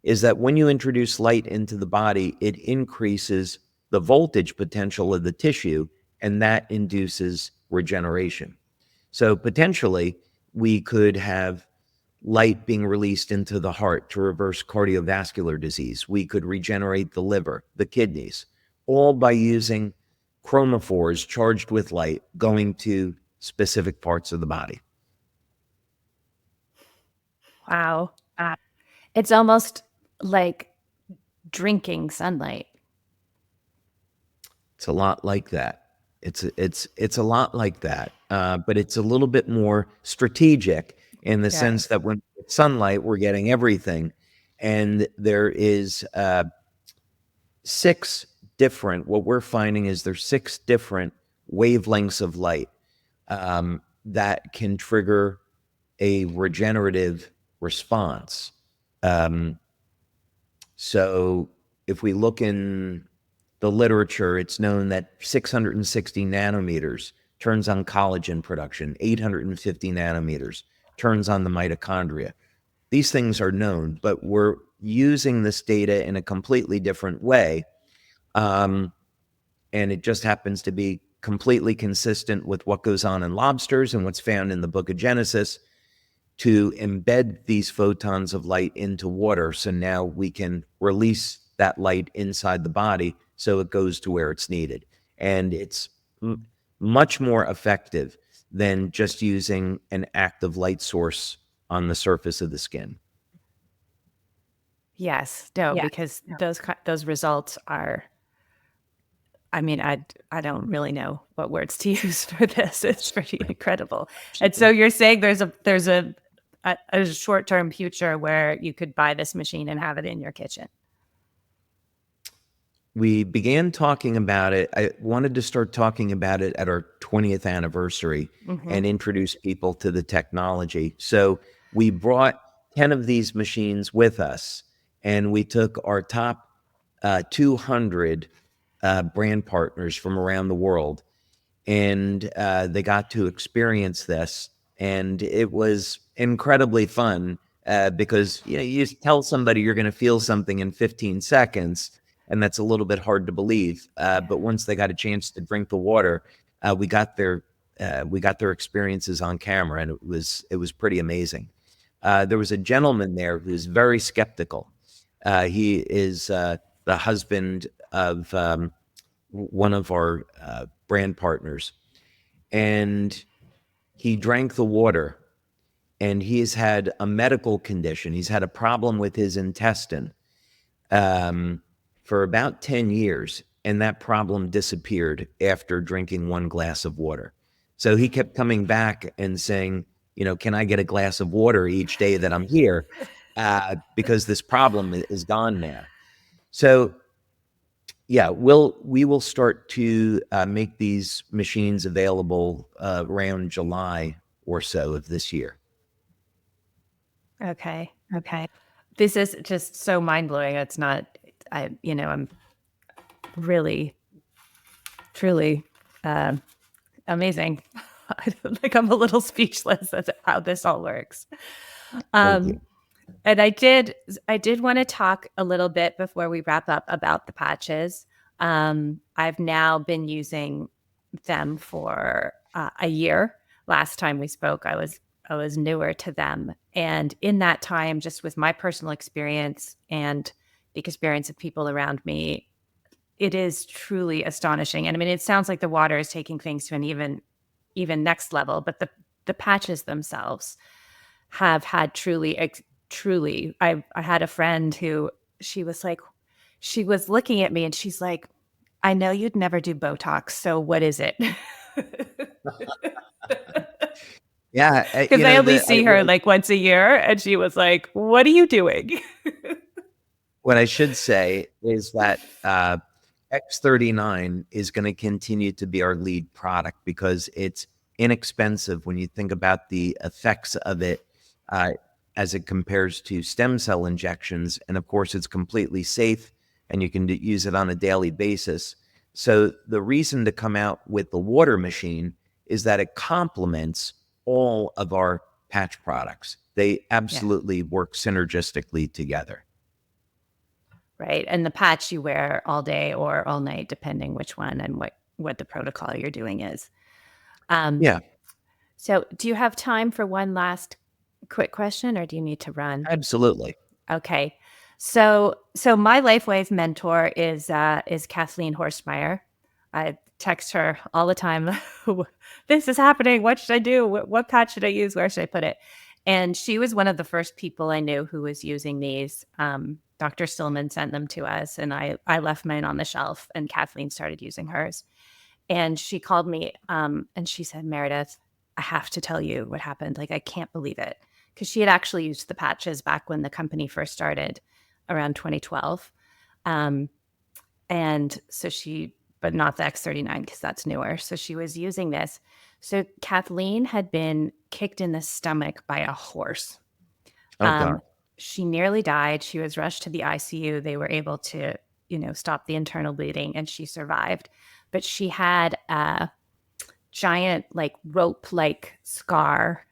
is that when you introduce light into the body, it increases the voltage potential of the tissue, and that induces regeneration. So potentially, we could have light being released into the heart to reverse cardiovascular disease. We could regenerate the liver, the kidneys, all by using chromophores charged with light going to specific parts of the body. Wow. It's almost like drinking sunlight. It's a lot like that. It's a lot like that, but it's a little bit more strategic in the sense that when it's sunlight, we're getting everything, and there is what we're finding is there's 6 different wavelengths of light that can trigger a regenerative response. So if we look in the literature, it's known that 660 nanometers turns on collagen production, 850 nanometers turns on the mitochondria. These things are known, but we're using this data in a completely different way. And it just happens to be completely consistent with what goes on in lobsters and what's found in the book of Genesis, to embed these photons of light into water. So now we can release that light inside the body so it goes to where it's needed. And it's much more effective than just using an active light source on the surface of the skin. Yes, no, because those results are, I mean, I don't really know what words to use for this. It's pretty incredible. And so you're saying there's a short-term future where you could buy this machine and have it in your kitchen. We began talking about it. I wanted to start talking about it at our 20th anniversary and introduce people to the technology. So we brought 10 of these machines with us, and we took our top 200 brand partners from around the world, and they got to experience this. And it was incredibly fun because you tell somebody you're going to feel something in 15 seconds, and that's a little bit hard to believe. But once they got a chance to drink the water, we got their experiences on camera, and it was pretty amazing. There was a gentleman there who's very skeptical. He is the husband of one of our brand partners, and he drank the water, and he's had a medical condition. He's had a problem with his intestine for about 10 years, and that problem disappeared after drinking 1 glass of water. So he kept coming back and saying, can I get a glass of water each day that I'm here? Because this problem is gone now. So yeah, we will start to make these machines available around July or so of this year. Okay. This is just so mind-blowing. It's not, I'm really, truly amazing. I'm a little speechless at how this all works. Thank you. And I did want to talk a little bit before we wrap up about the patches. I've now been using them for a year. Last time we spoke, I was newer to them. And in that time, just with my personal experience and the experience of people around me, it is truly astonishing. And I mean, it sounds like the water is taking things to an even next level, but the patches themselves have had truly, I had a friend who she was looking at me and she's like, I know you'd never do Botox, so what is it? Yeah, because I only see her like once a year, and she was like, what are you doing? What I should say is that X39 is going to continue to be our lead product because it's inexpensive when you think about the effects of it as it compares to stem cell injections. And of course, it's completely safe and you can use it on a daily basis. So the reason to come out with the water machine is that it complements all of our patch products. They absolutely work synergistically together. Right. And the patch you wear all day or all night, depending which one and what the protocol you're doing is. Yeah. So do you have time for one last quick question, or do you need to run? Absolutely. Okay. So my LifeWave mentor is Kathleen Horstmeyer. I text her all the time. This is happening. What should I do? What patch should I use? Where should I put it? And she was one of the first people I knew who was using these. Dr. Stillman sent them to us, and I left mine on the shelf, and Kathleen started using hers. And she called me and she said, Meredith, I have to tell you what happened. Like, I can't believe it. Because she had actually used the patches back when the company first started around 2012. Um, and so but not the X39 because that's newer. So she was using this. So Kathleen had been kicked in the stomach by a horse. Oh, God. She nearly died. She was rushed to the ICU. They were able to, stop the internal bleeding and she survived. But she had a giant, like rope like scar,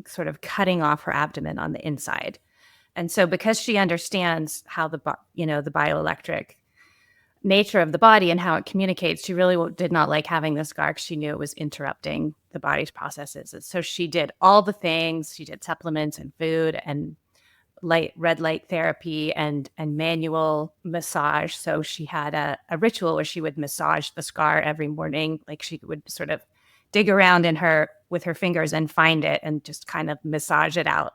sort of cutting off her abdomen on the inside. And so because she understands how the bioelectric nature of the body and how it communicates, she really did not like having this scar because she knew it was interrupting the body's processes. And so she did all the things. She did supplements and food and red light therapy and manual massage. So she had a ritual where she would massage the scar every morning. Like she would sort of dig around with her fingers and find it and just kind of massage it out.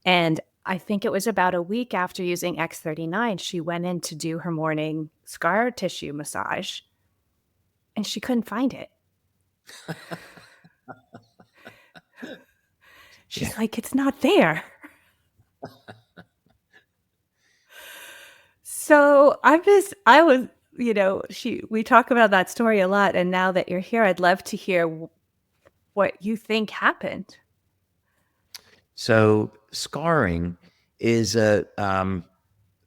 And I think it was about a week after using X39, she went in to do her morning scar tissue massage and she couldn't find it. She's like, it's not there. So we talk about that story a lot. And now that you're here, I'd love to hear what you think happened. So scarring is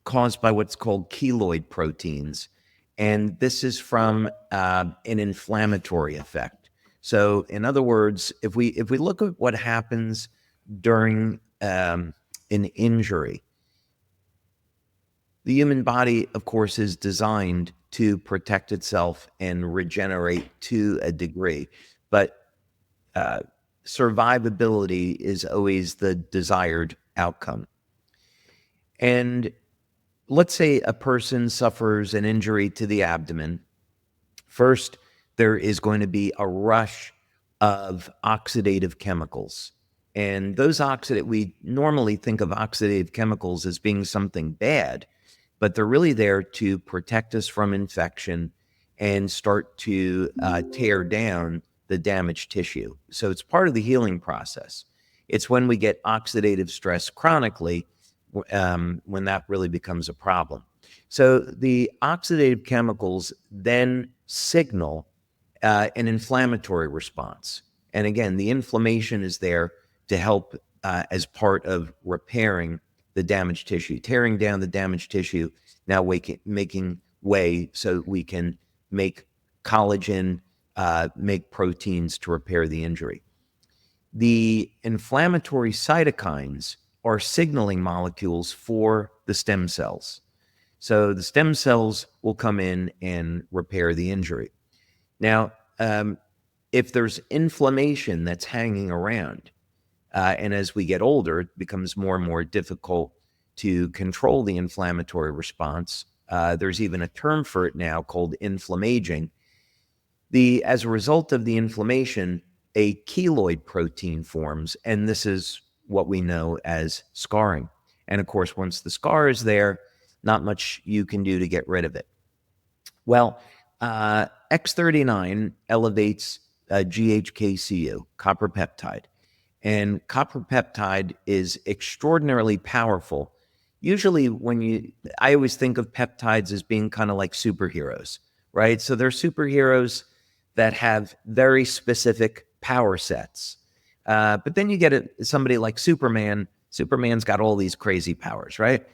caused by what's called keloid proteins. And this is from an inflammatory effect. So in other words, if we look at what happens during an injury, the human body, of course, is designed to protect itself and regenerate to a degree. But survivability is always the desired outcome. And let's say a person suffers an injury to the abdomen. First, there is going to be a rush of oxidative chemicals. And those we normally think of oxidative chemicals as being something bad, but they're really there to protect us from infection and start to tear down the damaged tissue. So it's part of the healing process. It's when we get oxidative stress chronically when that really becomes a problem. So the oxidative chemicals then signal an inflammatory response. And again, the inflammation is there to help as part of repairing the damaged tissue, tearing down the damaged tissue, now making way so we can make collagen, make proteins to repair the injury. The inflammatory cytokines are signaling molecules for the stem cells. So the stem cells will come in and repair the injury. Now, if there's inflammation that's hanging around, and as we get older, it becomes more and more difficult to control the inflammatory response. There's even a term for it now called inflammaging. As a result of the inflammation, a keloid protein forms, and this is what we know as scarring. And of course, once the scar is there, not much you can do to get rid of it. Well, X39 elevates GHKCU, copper peptide. And copper peptide is extraordinarily powerful. Usually I always think of peptides as being kind of like superheroes, right? So they're superheroes that have very specific power sets. But then you get somebody like Superman. Superman's got all these crazy powers, right?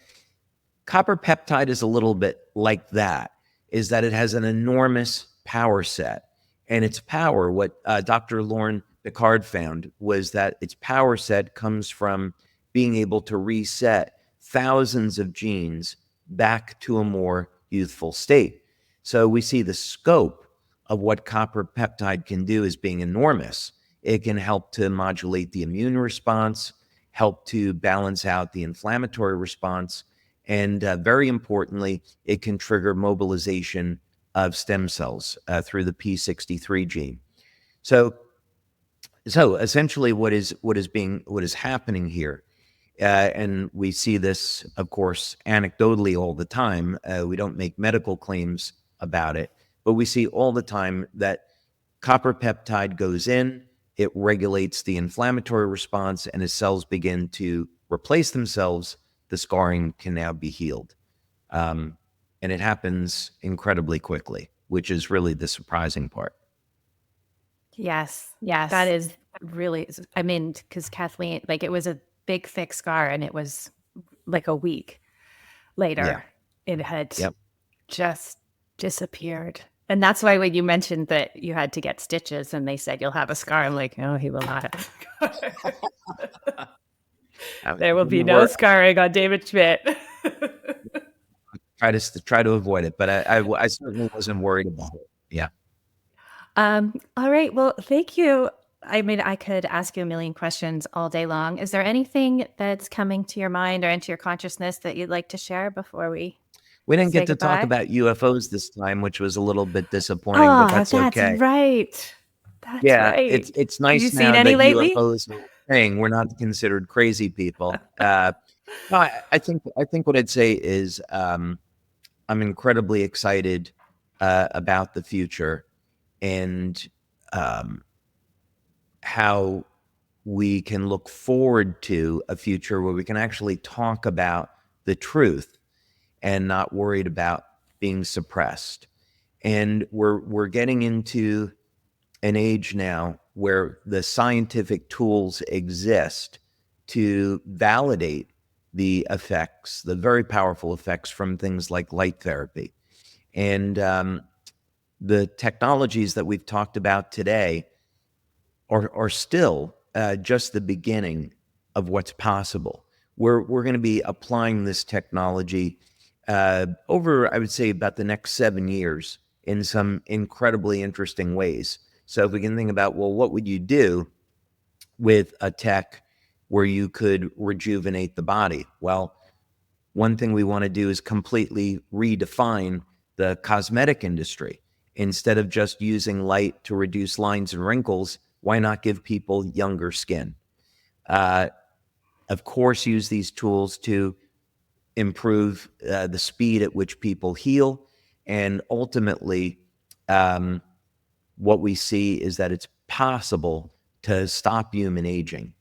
Copper peptide is a little bit like that, is that it has an enormous power set. And its power, what Dr. Lauren Picard found, was that its power set comes from being able to reset thousands of genes back to a more youthful state. So we see the scope of what copper peptide can do as being enormous. It can help to modulate the immune response, help to balance out the inflammatory response, and very importantly, it can trigger mobilization of stem cells through the P63 gene. So essentially, what is happening here, and we see this, of course, anecdotally all the time. We don't make medical claims about it, but we see all the time that copper peptide goes in, it regulates the inflammatory response, and as cells begin to replace themselves, the scarring can now be healed. And it happens incredibly quickly, which is really the surprising part. Yes. Yes. That is really, I mean, because Kathleen, like it was a big thick scar and it was like a week later, it had just disappeared. And that's why when you mentioned that you had to get stitches and they said you'll have a scar, I'm like, no, he will not. There will be no scarring on David Schmidt. Try to avoid it, but I certainly wasn't worried about it. Yeah. All right. Well, thank you. I mean, I could ask you a million questions all day long. Is there anything that's coming to your mind or into your consciousness that you'd like to share before we didn't get to talk about UFOs this time, which was a little bit disappointing, but that's okay. That's right. That's right. It's nice you now seen any that lately? UFOs are saying we're not considered crazy people. No, I think what I'd say is I'm incredibly excited about the future and how we can look forward to a future where we can actually talk about the truth and not worried about being suppressed. And we're getting into an age now where the scientific tools exist to validate the effects, the very powerful effects from things like light therapy. And the technologies that we've talked about today are still just the beginning of what's possible. We're going to be applying this technology over, I would say, about the next 7 years in some incredibly interesting ways. So if we can think about, well, what would you do with a tech where you could rejuvenate the body? Well, one thing we want to do is completely redefine the cosmetic industry. Instead of just using light to reduce lines and wrinkles, why not give people younger skin? Of course, use these tools to improve the speed at which people heal. And ultimately, what we see is that it's possible to stop human aging.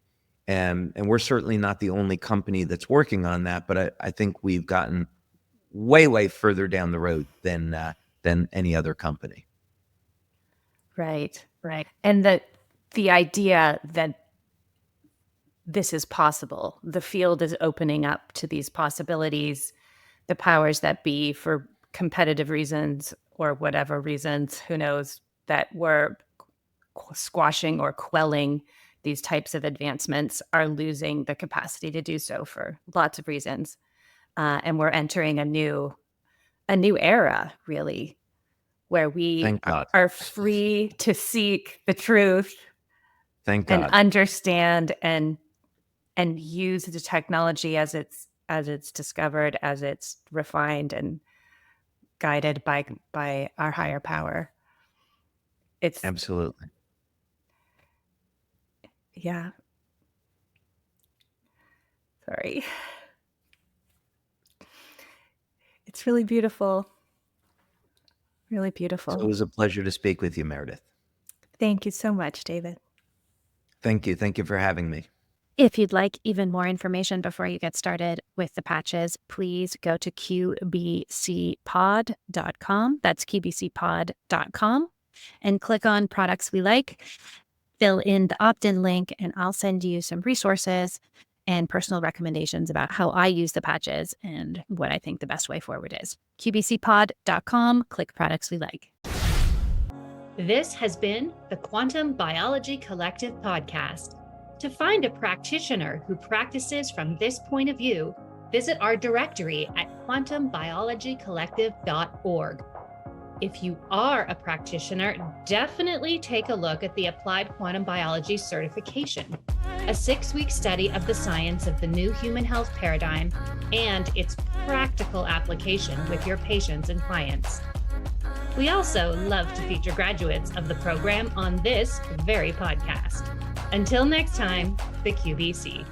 And we're certainly not the only company that's working on that, but I think we've gotten way further down the road than any other company. Right. And the idea that this is possible, the field is opening up to these possibilities, the powers that be, for competitive reasons or whatever reasons, who knows, that we're squashing or quelling these types of advancements, are losing the capacity to do so for lots of reasons. And we're entering a new era, really, where we are free to seek the truth. Thank God. And understand and use the technology as it's discovered, as it's refined and guided by our higher power. It's absolutely. Yeah. Sorry. It's really beautiful. Really beautiful. So it was a pleasure to speak with you, Meredith. Thank you so much, David. Thank you. Thank you for having me. If you'd like even more information before you get started with the patches, please go to qbcpod.com. That's qbcpod.com, and click on products we like. Fill in the opt-in link, and I'll send you some resources and personal recommendations about how I use the patches and what I think the best way forward is. qbcpod.com, click products we like. This has been the Quantum Biology Collective podcast. To find a practitioner who practices from this point of view, visit our directory at quantumbiologycollective.org. If you are a practitioner, definitely take a look at the Applied Quantum Biology Certification, a 6-week study of the science of the new human health paradigm and its practical application with your patients and clients. We also love to feature graduates of the program on this very podcast. Until next time, the QBC.